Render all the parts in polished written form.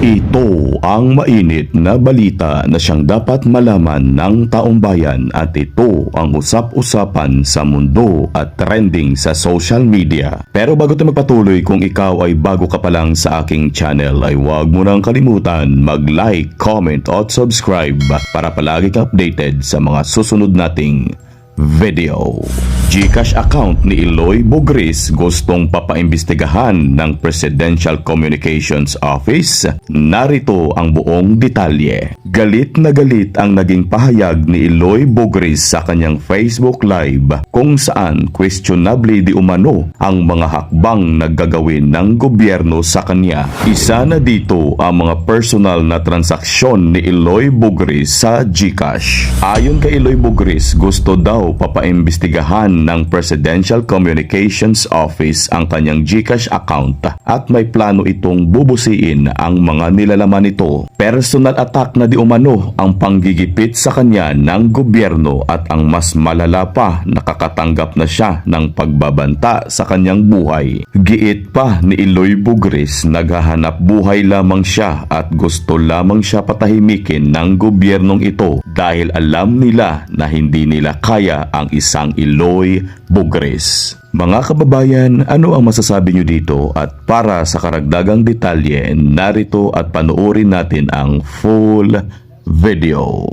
Ito ang mainit na balita na siyang dapat malaman ng taong bayan at ito ang usap-usapan sa mundo at trending sa social media. Pero bago tayo magpatuloy, kung ikaw ay bago ka pa lang sa aking channel ay huwag mo nang kalimutan mag-like, comment at subscribe para palagi ka updated sa mga susunod nating video. GCash account ni Eloy Bugris gustong papaimbestigahan ng Presidential Communications Office. Narito ang buong detalye. Galit na galit ang naging pahayag ni Eloy Bugris sa kanyang Facebook Live kung saan questionably di umano ang mga hakbang na gagawin ng gobyerno sa kanya. Isa na dito ang mga personal na transaksyon ni Eloy Bugris sa GCash. Ayon kay Eloy Bugris, gusto daw papaimbestigahan ng Presidential Communications Office ang kanyang GCash account at may plano itong bubusiin ang mga nilalaman nito. Personal attack na di umano ang panggigipit sa kanya ng gobyerno at ang mas malala pa, nakakatanggap na siya ng pagbabanta sa kanyang buhay. Giit pa ni Eloy Bugris, naghahanap buhay lamang siya at gusto lamang siya patahimikin ng gobyernong ito dahil alam nila na hindi nila kaya ang isang Eloy Bugris. Mga kababayan, ano ang masasabi nyo dito? At para sa karagdagang detalye, narito at panoorin natin ang full video.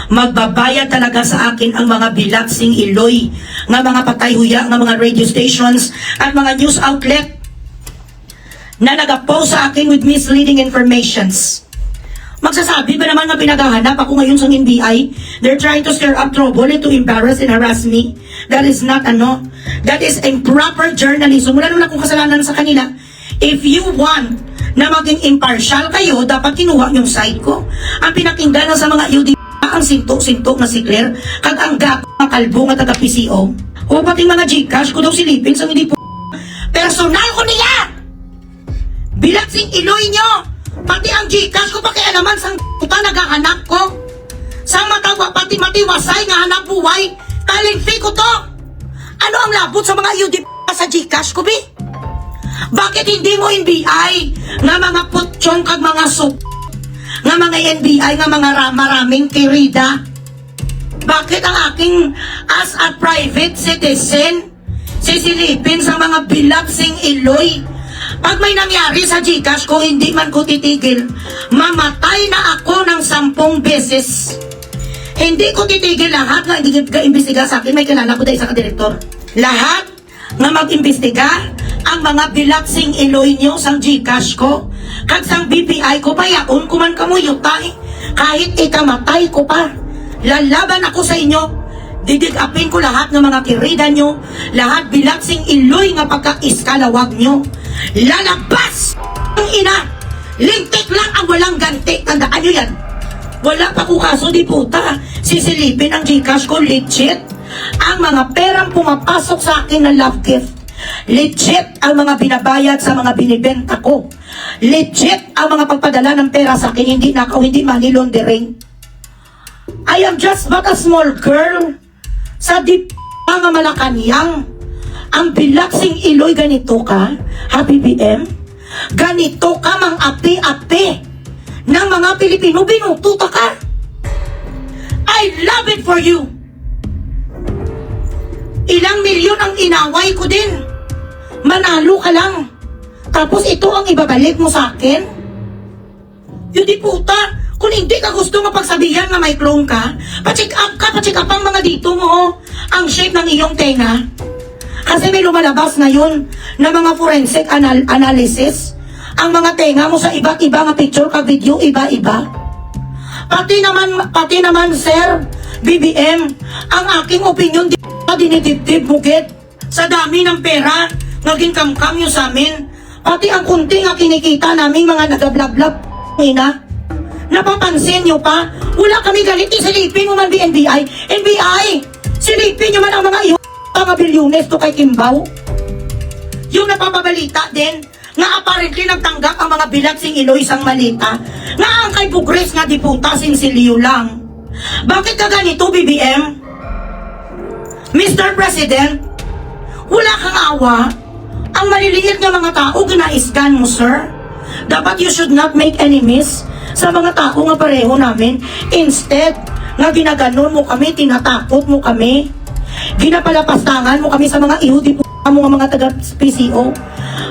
Magbabayad talaga sa akin ang mga bilatsing Eloy, nga mga patayhuya, nga mga radio stations at mga news outlet na nag-post sa akin with misleading informations. Magsasabi ba naman na pinaghahanap ako ngayon sa NBI? They're trying to stir up trouble and to embarrass and harass me. That is not that is improper journalism. Wala naman akong kasalanan sa kanila. If you want na maging impartial kayo, dapat kinuha yung side ko. Ang pinakinggan sa mga UD ang sintok-sintok na si Claire, kag ang gago ng kalbo nga taga-PCO. O pati mga GCash ko daw silipin sa hindi po. Personal ko niya! Bilatsing Eloy nyo! Pati ang GCash ko pakialaman sang puta naghahanap ko. Sang matawa pati matiwasay nga hanap buhay. Talent fee ko to. Ano ang labot sa mga UD sa GCash ko, bi? Bakit hindi mo NBI nga mga putsyong kag mga sup nga mga NBI nga mga maraming kirida? Bakit ang aking as a private citizen sisilipin sa mga bilatsing Eloy? Pag may nangyari sa GCash ko, hindi man ko titigil. Mamatay na ako ng 10 beses. Hindi ko titigil lahat na imbestiga sa akin. May kilala ko dahil sa direktor. Lahat na mag-imbestiga ang mga bilatsing Eloy nyo sa GCash ko. Kag sang BPI ko pa yaon kuman kamuyutay. Kahit ikamatay ko pa. Lalaban ako sa inyo. Didigapin ko lahat ng mga kirida nyo. Lahat bilatsing Eloy nga pagka-iskalawag nyo. Lalabas ang ina. Lintik lang ang walang ganti. Tandaan nyo yan. Wala pa ko kaso di puta. Sisilipin ang GCash ko. Legit ang mga perang pumapasok sa akin na love gift. Legit ang mga binabayad sa mga binibenta ko. Legit ang mga pagpadala ng pera sa akin. Hindi nakaw, hindi money laundering. I am just but a small girl sa deep mga Malacanang. Ang bilatsing Eloy, ganito ka, ha BBM? Ganito ka mang api-api ng mga Pilipino, binututa ka. I love it for you. Ilang milyon ang inaway ko din. Manalo ka lang. Tapos ito ang ibabalik mo sa akin? Yun di puta. Kung hindi ka gusto mapagsabihan na may clone ka, pa-check up ang mga dito mo, ang shape ng iyong tenga. Kasi may lumalabas ngayon na mga forensic analysis. Ang mga tenga mo sa iba't iba nga picture ka video, iba-iba. Pati naman, sir, BBM, ang aking opinion, dinidibdib bukit. Sa dami ng pera, naging kamkam nyo sa amin. Pati ang kunti nga kinikita namin mga nagablablab, ina. Napapansin nyo pa? Wala kami galit, isilipin mo man NBI. NBI, silipin nyo man ang mga mga bilyones to kay Kimbaw. Yung napapabalita din, nga apparently nagtanggap ang mga bilatsing Eloy sang malita, nga ang kay Bugris nga diputasin si Leo lang. Bakit ka ganito, BBM? Mr. President, wala kang awa. Ang maliliit nga mga tao, ginaisgan mo, sir. Dapat you should not make enemies sa mga tao nga pareho namin. Instead, nga ginaganon mo kami, tinatakot mo kami, ginapalapastangan mo kami sa mga ihudi po mo nga mga taga-PCO.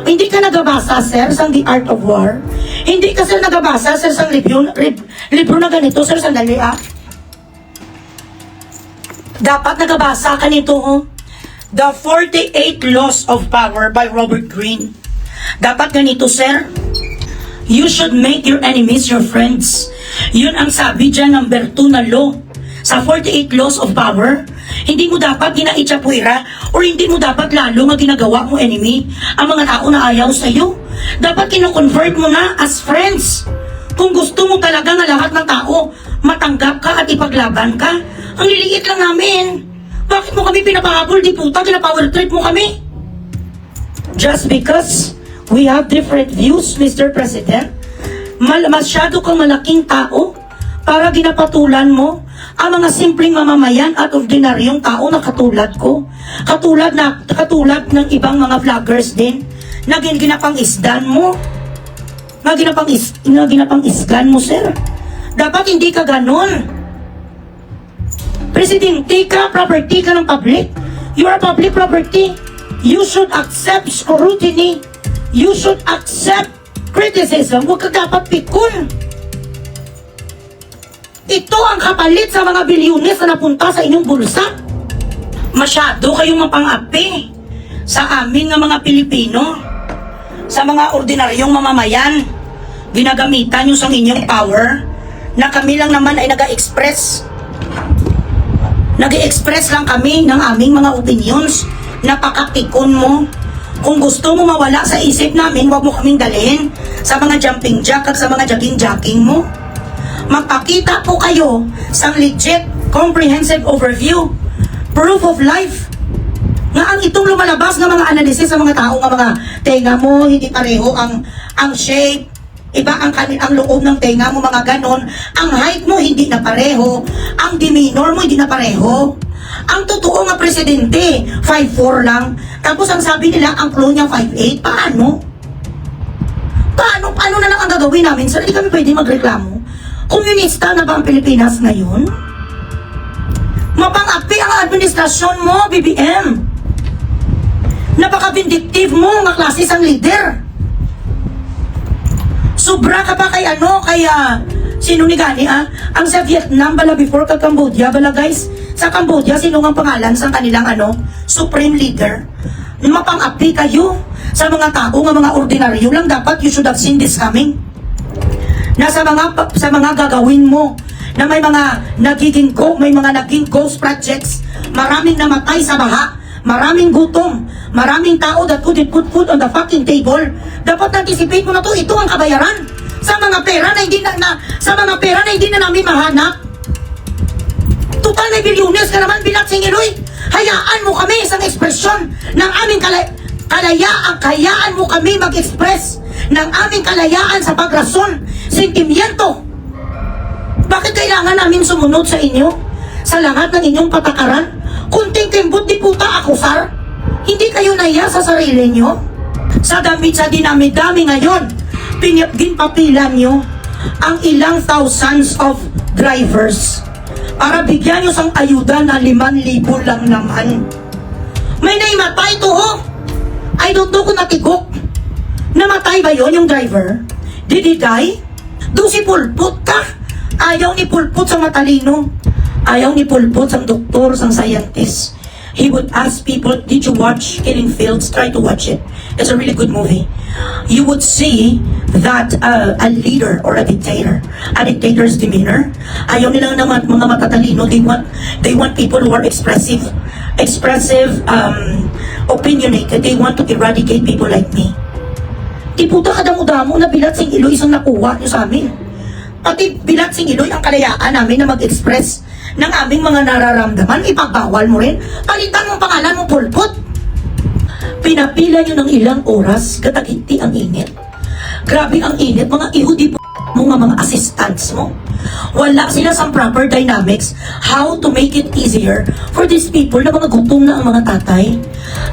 Hindi ka nagabasa, sir, sa The Art of War. Hindi ka, sir, nagabasa, sir, sa libro na ganito, sir, sandali, Dapat nagabasa ka nito, The 48 Laws of Power by Robert Greene. Dapat ganito, sir. You should make your enemies your friends. Yun ang sabi dyan, number 2 na law. Sa 48 Laws of Power, hindi mo dapat ginaitsapuira or hindi mo dapat lalo nga ginagawa mo enemy ang mga tao na ayaw sa'yo. Dapat kino-convert mo na as friends. Kung gusto mo talaga nga lahat ng tao matanggap ka at ipaglaban ka, ang liliit lang namin. Bakit mo kami pinapahabol, di puta? Pinapower trip mo kami? Just because we have different views, Mr. President, masyado kang malaking tao para ginapatulan mo ang mga simpleng mamamayan at ordinaryong tao na katulad ko. Katulad ng ibang mga vloggers din na ginapang-isdan mo. Na ginapang-isdan mo, sir. Dapat hindi ka ganon. Presidente ka, property ka ng public. You are public property. You should accept scrutiny. You should accept criticism. Huwag ka dapat pikon. Ito ang kapalit sa mga bilyones na napunta sa inyong bulsa. Masyado kayong mapang-api sa amin ng mga Pilipino, sa mga ordinaryong mamamayan. Ginagamitan nyo sa inyong power na kami lang naman ay nag-express lang kami ng aming mga opinions. Napakapikon mo. Kung gusto mo mawala sa isip namin, huwag mo kaming dalhin sa mga jumping jack at sa mga jogging mo. Magpakita po kayo sa legit, comprehensive overview, proof of life, nga ang itong lumalabas ng mga analysis sa mga tao nga mga tenga mo, hindi pareho ang shape, iba ang loob ng tenga mo, mga ganon, ang height mo hindi na pareho, ang demeanor mo hindi na pareho. Ang totoo nga presidente, 5'4 lang, tapos ang sabi nila ang clone niya 5'8, paano? Paano na lang ang gagawin namin? Sir, hindi kami pwede magreklamo. Komunista na ba ang Pilipinas ngayon? Mapang-api ang administrasyon mo, BBM. Napaka-vindictive mo, nga klase sang leader. Sobra ka pa kay sino ni gani ang sa Vietnam bala before ka Cambodia bala guys, sa Cambodia sino ang pangalan sa kanilang supreme leader? Mapang-api kayo sa mga tao nga mga ordinaryo lang. Dapat you should have seen this coming. Na sa mga gagawin mo na may mga naging ghost projects, maraming namatay sa baha, maraming gutom, maraming tao that couldn't put food on the fucking table. Dapat anticipate mo na to. Ito ang kabayaran sa mga pera na hindi na namin mahanap. Total na bilyones ka naman, Bilat Singiloy. Hayaan mo kami isang ekspresyon ng aming hayaan mo kami mag-express ng aming kalayaan sa pagrason, sentimiento. Bakit kailangan namin sumunod sa inyo? Sa lahat ng inyong patakaran? Kunting kimbot di puta akusar? Hindi kayo nahiya sa sarili nyo? Sa dinami-dami ngayon, ginpapilan nyo ang ilang thousands of drivers para bigyan nyo sang ayuda na 5,000 lang naman. May naimatay to, I don't know kung natigok. Namatay ba yon yung driver? Did he die? Doon si Pulput ka? Ayaw ni Pulput sa matalino. Ayaw ni Pulput sa doktor, sa scientist. He would ask people, did you watch Killing Fields? Try to watch it. It's a really good movie. You would see that a leader or a dictator's demeanor. Ayaw nila naman mga matatalino. They want people who are expressive, opinionated. They want to eradicate people like me. Di puta kadamo-damo na Bilat Singiloy isang nakuha nyo sa amin. Pati Bilat Singiloy ang kalayaan namin na mag-express ng aming mga nararamdaman, ipagbawal mo rin. Palitan mo pangalan mo, Pulput. Pinapila nyo ng ilang oras, katagiti ang init. Grabe ang init, mga ihudi mo nga mga assistants mo. Wala sila sa proper dynamics how to make it easier for these people na mga gutom na ang mga tatay,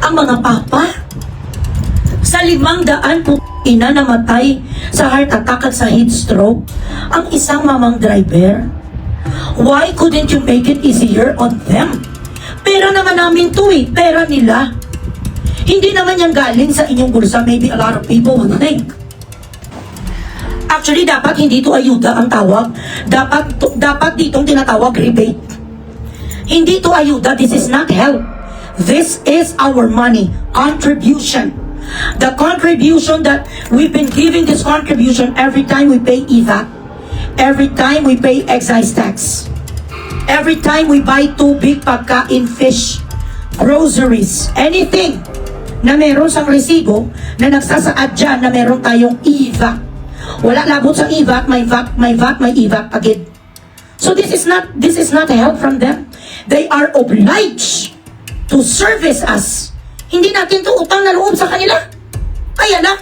ang mga papa. Sa 500 po ina namatay sa heart attack at sa heat stroke ang isang mamang driver. Why couldn't you make it easier on them? Pera naman namin to eh, pera nila. Hindi naman yan galing sa inyong bulsa, maybe a lot of people would think. Actually, dapat hindi to ayuda ang tawag. Dapat ditong tinatawag rebate. Hindi to ayuda, this is not help. This is our money, contribution. The contribution that we've been giving this contribution every time we pay EVAC, every time we pay excise tax, every time we buy tubig, pagkain, fish, groceries, anything na meron sang resibo na nagsasaad dyan na meron tayong EVAC. Wala labot sa EVAC, may EVAC agad. So this is not help from them. They are obliged to service us. Hindi natin to utang na loob sa kanila. Kaya na,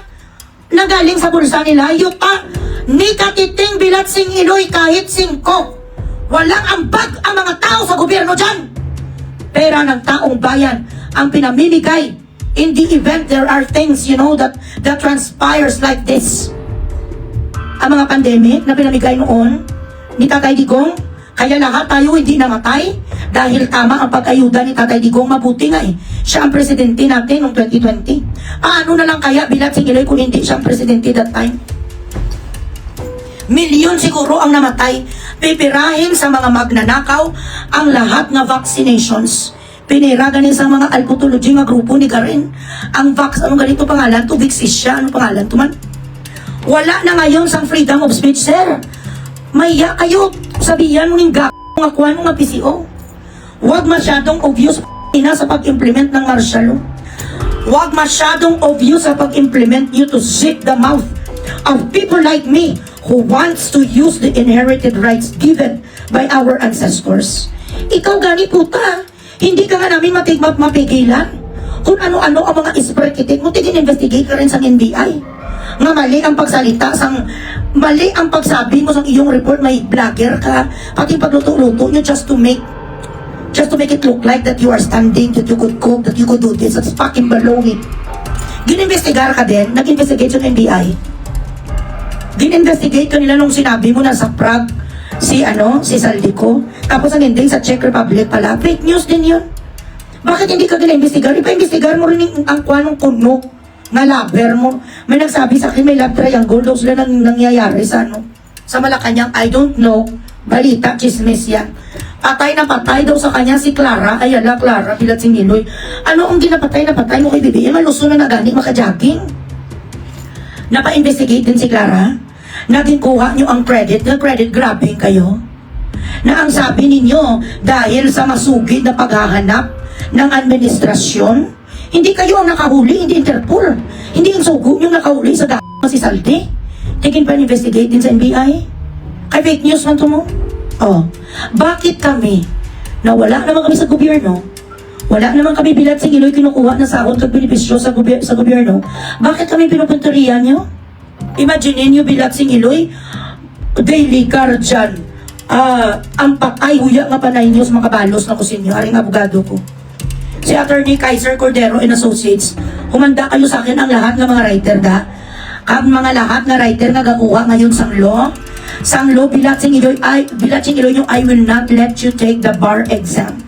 nagaling sa bulsa nila, yuta, ni Katiting Bilatsing Iloy kahit 5. Walang ambag ang mga tao sa gobyerno dyan. Pera ng taong bayan ang pinamimigay. In the event there are things, that transpires like this. Ang mga pandemic na pinamigay noon ni Tatay Digong, kaya lahat tayo hindi namatay dahil tama ang pag-ayuda ni Tatay Digong. Mabuti nga eh. Siya ang presidente natin noong 2020. Paano na lang kaya Bilatsing Iloy kung hindi siya ang presidente that time? Milyon siguro ang namatay. Pipirahin sa mga magnanakaw ang lahat ng vaccinations. Pinira ganin sa mga alpotology nga grupo ni Karen. Ang anong ganito pangalan? Tubigsis siya. Anong pangalan to man? Wala na ngayon sa freedom of speech, sir. Maya kayo. Sabihan mo ng mga kuwan mga PCO. Huwag masyadong obvious ina sa pag-implement ng martial law. Huwag masyadong obvious sa pag-implement nyo to zip the mouth of people like me who wants to use the inherited rights given by our ancestors. Ikaw gani puta, hindi ka nga namin mapigilan kung ano-ano ang mga isperkitik mo. Tigin-investigate ka rin sa NBI. Nga mali ang pagsalita, mali ang pagsabi mo sa iyong report, may vlogger ka, pati pagluto-luto nyo just to make it look like that you are standing, that you could cook, that you could do this. That's fucking baloney. Gininvestigar ka din, nag-investigate yung NBI. Gininvestigate ka nila nung sinabi mo na sa Prague, si Saldico, tapos ang ending sa Czech Republic pala. Fake news din yun. Bakit hindi ka gina-investigar? Ipa-investigar mo rin ang kwanong kuno na laber mo. May nagsabi sa akin, may love triangle daw sila nangyayari sa Malacanang. I don't know. Balita, chismis yan. Patay na patay daw sa kanya si Clara. Ayala, Clara, Bilatsing Iloy. Ano ang ginapatay na patay mo kay Bibi? Maluso na nagani, makajogging. Napa-investigate din si Clara. Naging kuha nyo ang credit. Nag-credit grabbing kayo. Na ang sabi ninyo, dahil sa masugid na paghahanap ng administrasyon, hindi kayo ang nakahuli, hindi Interpol. Hindi ang sugo yung nakahuli sa si Saldi. Tingin pa investigate din sa NBI? Kay fake news man to mo? Oh, bakit kami, na wala naman kami sa gobyerno, wala naman kami Bilatsing Iloy kinukuha na sahod kag benepisyo sa gobyerno, bakit kami pinupunteriyan nyo? Imagine nyo Bilatsing Iloy, daily car dyan, ang patay huya nga panay nyo sa mga balos na kusinyo, aring abogado ko. Si Attorney Kaiser Cordero and Associates, humanda kayo sa akin ang lahat ng mga writer da. Kag mga lahat na writer nga gakuha ngayon sang law, Bilatsing Iloy yung I will not let you take the bar exam.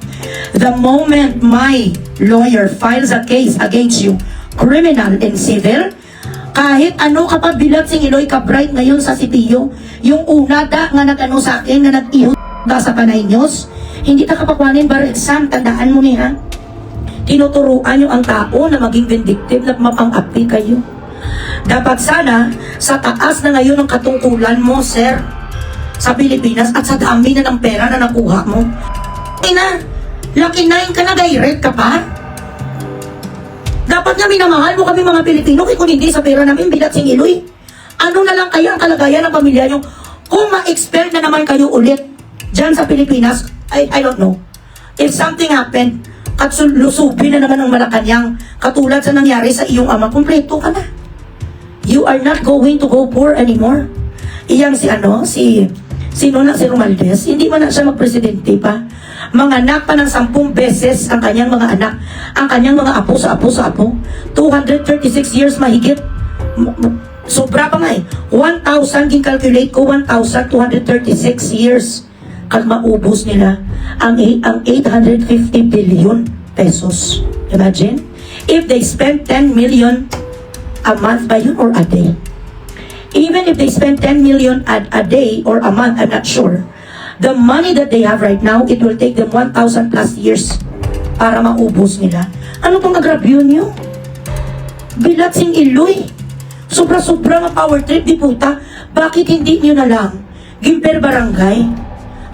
The moment my lawyer files a case against you, criminal and civil, kahit ano ka pa Bilatsing Iloy ka bright ngayon sa CPO, yung una da nga nag-ano sa akin, nga nag-ihot da sa Panay News, hindi ta kapakwanin bar exam, tandaan mo niya. Tinuturuan nyo ang tao na maging vindictive, na mapang-api kayo. Dapat sana, sa taas na ngayon ng katungkulan mo, sir, sa Pilipinas, at sa dami na ng pera na nakuha mo, lakinain ka na, direct ka pa. Dapat nga minamahal mo kami mga Pilipino, kung hindi sa pera namin, Bilatsing Iloy. Ano na lang kaya ang kalagayan ng pamilya nyo? Kung ma-expel na naman kayo ulit dyan sa Pilipinas, I don't know. If something happened, at lusubin na naman ang Malacanang, katulad sa nangyari sa iyong ama, kumpleto ka na. You are not going to go poor anymore. Iyang si Romualdez, hindi man na siya magpresidente pa. Manganak pa ng 10 beses ang kanyang mga anak, ang kanyang mga apo sa apo sa apo. 236 years mahigit. Sobra pa nga eh. 1,000, kin-calculate ko, 1,236 years. Kag maubos nila ang 850 billion pesos. Imagine, if they spend 10 million a month ba yun or a day? Even if they spend 10 million a day or a month, I'm not sure. The money that they have right now, it will take them 1,000 plus years para maubos nila. Ano pong agrabyo nyo? Bilatsing Iloy. Sobra-sobra nga power trip, di puta. Bakit hindi nyo na lang Gimper Barangay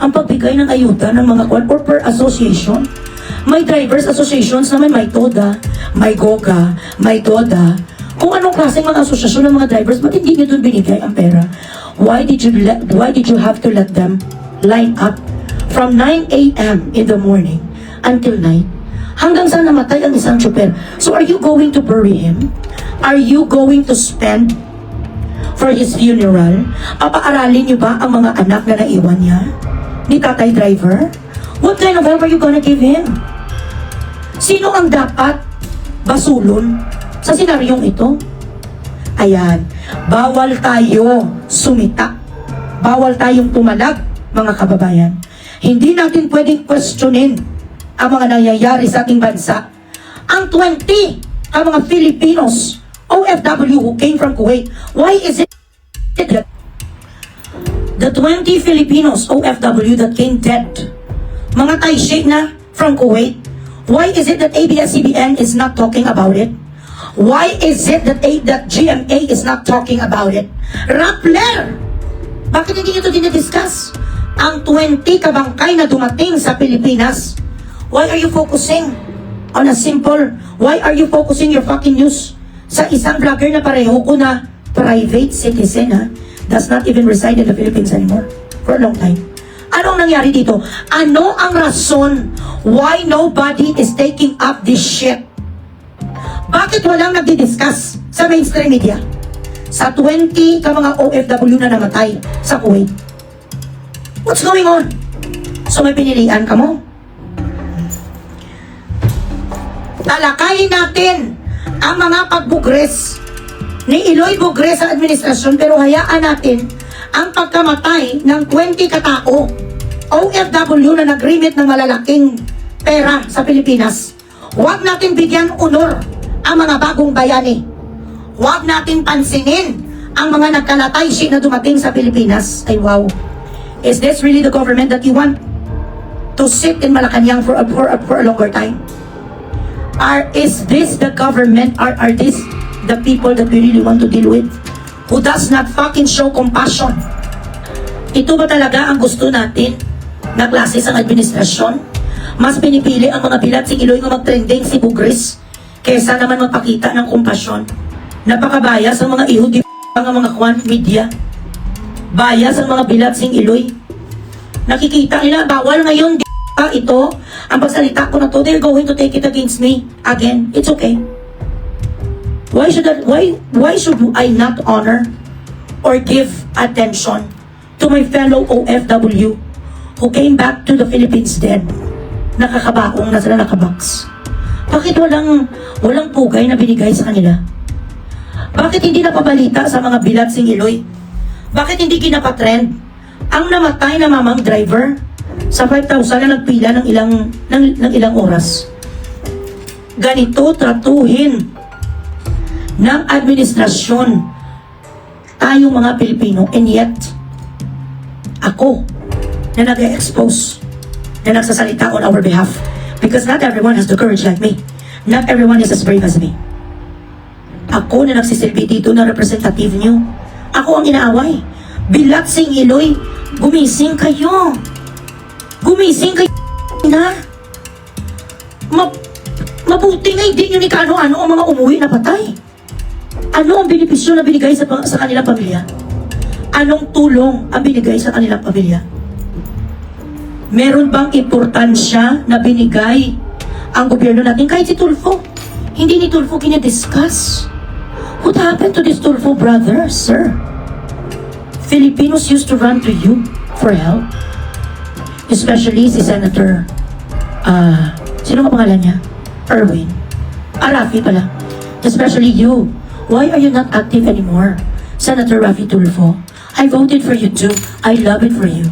ang pagbigay ng ayuda ng mga kwan or per association? May drivers associations naman, may TODA, may GOGA, may DODA. Kung anong klaseng mga asosasyon ng mga drivers, ba't hindi nyo doon binigay ang pera? Why did you have to let them line up from 9 a.m. in the morning until night? Hanggang sa namatay ang isang tsuper. So are you going to bury him? Are you going to spend for his funeral? Papaaralin niyo ba ang mga anak na naiwan niya? Ni tatay driver? What kind of help are you gonna give him? Sino ang dapat basulon sa senaryong ito? Ayan, bawal tayo sumita. Bawal tayong pumalag, mga kababayan. Hindi natin pwedeng questionin ang mga nangyayari sa ating bansa. Ang 20, ang mga Filipinos, OFW who came from Kuwait, why is it that the 20 Filipinos, OFW that came dead, mga Taishe na from Kuwait, why is it that ABS-CBN is not talking about it? Why is it that GMA is not talking about it? Rappler! Bakit hindi nyo ito dinidiscuss? Ang 20 kabangkay na dumating sa Pilipinas, why are you focusing on a simple, why are you focusing your fucking news sa isang vlogger na pareho ko na private citizen ha, does not even reside in the Philippines anymore for a long time? Anong nangyari dito? Ano ang rason why nobody is taking up this shit? Bakit walang nagdi-discuss sa mainstream media? Sa 20 ka mga OFW na namatay sa Kuwait. What's going on? So may pinilian ka mo? Talakayin natin ang mga pagbugres ni Iloy Bugres sa administrasyon, pero hayaan natin ang pagkamatay ng 20 katao OFW na nag-remit ng malalaking pera sa Pilipinas. Huwag natin bigyan honor ang mga bagong bayani. Huwag natin pansinin ang mga nagkalatay na dumating sa Pilipinas. Ay wow. Is this really the government that you want to sit in Malacanang for a longer time? Is this the government? Are this the people that we really want to deal with? Who does not fucking show compassion? Ito ba talaga ang gusto natin na klase sa administrasyon? Mas pinipili ang mga bilatsing Iloy nga mag-trending si Bugres kesa naman magpakita ng kompasyon. Napakabaya sa mga ihudi ang mga kwan media. Bias ang mga bilatsing Iloy. Nakikita nila, bawal ngayon ito, ang pagsalita ko na to, they're going to take it against me again. It's okay. Why should I not honor or give attention to my fellow OFW who came back to the Philippines dead? Nakakabaong na sila, nakabox. Bakit walang pugay na binigay sa kanila? Bakit hindi napabalita sa mga bilatsing Iloy? Bakit hindi kinapatrend ang namatay na mamang driver sa 5,000 na nagpila ng ilang oras? Ganito tratuhin ng administrasyon tayong mga Pilipino, and yet ako na nag-expose, na nagsasalita on our behalf, because not everyone has the courage like me. Not everyone is as brave as me. Ako na nagsisilbi dito na representative nyo. Ako ang inaaway. Bilatsing Iloy, gumising kayo. Gumising kayo na. Mabuti nga hindi nyo ni kaano-ano ang mga umuwi na patay. Ano ang benepisyo na binigay sa kanilang pamilya? Anong tulong ang binigay sa kanilang pamilya? Meron bang importansya na binigay ang gobyerno natin? Kahit si Tulfo, hindi ni Tulfo kinidiscuss. What happened to this Tulfo brother, sir? Filipinos used to run to you for help. Especially si Senator Sino ka pangalan niya? Erwin. Rafi pala. Especially you. Why are you not active anymore? Senator Rafi Tulfo, I voted for you too. I love it for you.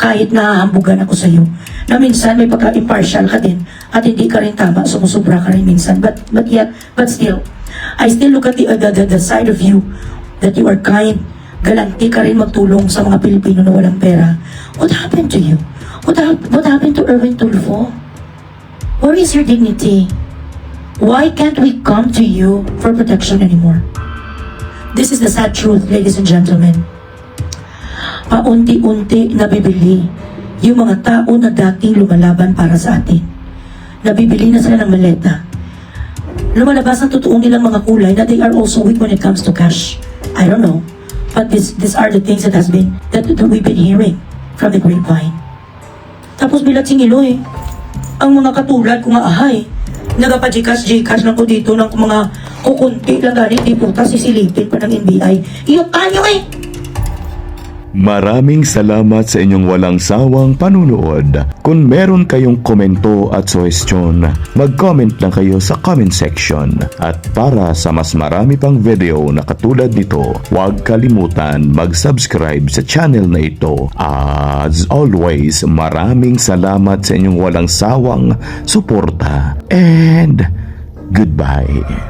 Kahit nahahambugan ako sa'yo, na minsan may pagka-impartial ka din, at hindi ka rin tama, sumusubra ka rin minsan, but still, I still look at the side of you, that you are kind, galanti ka rin magtulong sa mga Pilipino na walang pera. What happened to you? What happened to Erwin Tulfo? Where is your dignity? Why can't we come to you for protection anymore? This is the sad truth, ladies and gentlemen. Paunti-unti nabibili yung mga tao na dating lumalaban para sa atin. Nabibili na sila ng maleta. Lumalabas ang totoong nilang mga kulay na they are also weak when it comes to cash. I don't know. But these are the things that we've been hearing from the grapevine. Tapos bilat singilo eh. Ang mga katulad ko nga ahay, nagapa-Gcash lang ko dito ng mga kukunti lang galing di puta sisilipin pa ng NBI. Iyong tayo eh! Maraming salamat sa inyong walang sawang panunood. Kung meron kayong komento at suhestyon, mag-comment lang kayo sa comment section. At para sa mas marami pang video na katulad nito, huwag kalimutan mag-subscribe sa channel na ito. As always, maraming salamat sa inyong walang sawang suporta. And goodbye.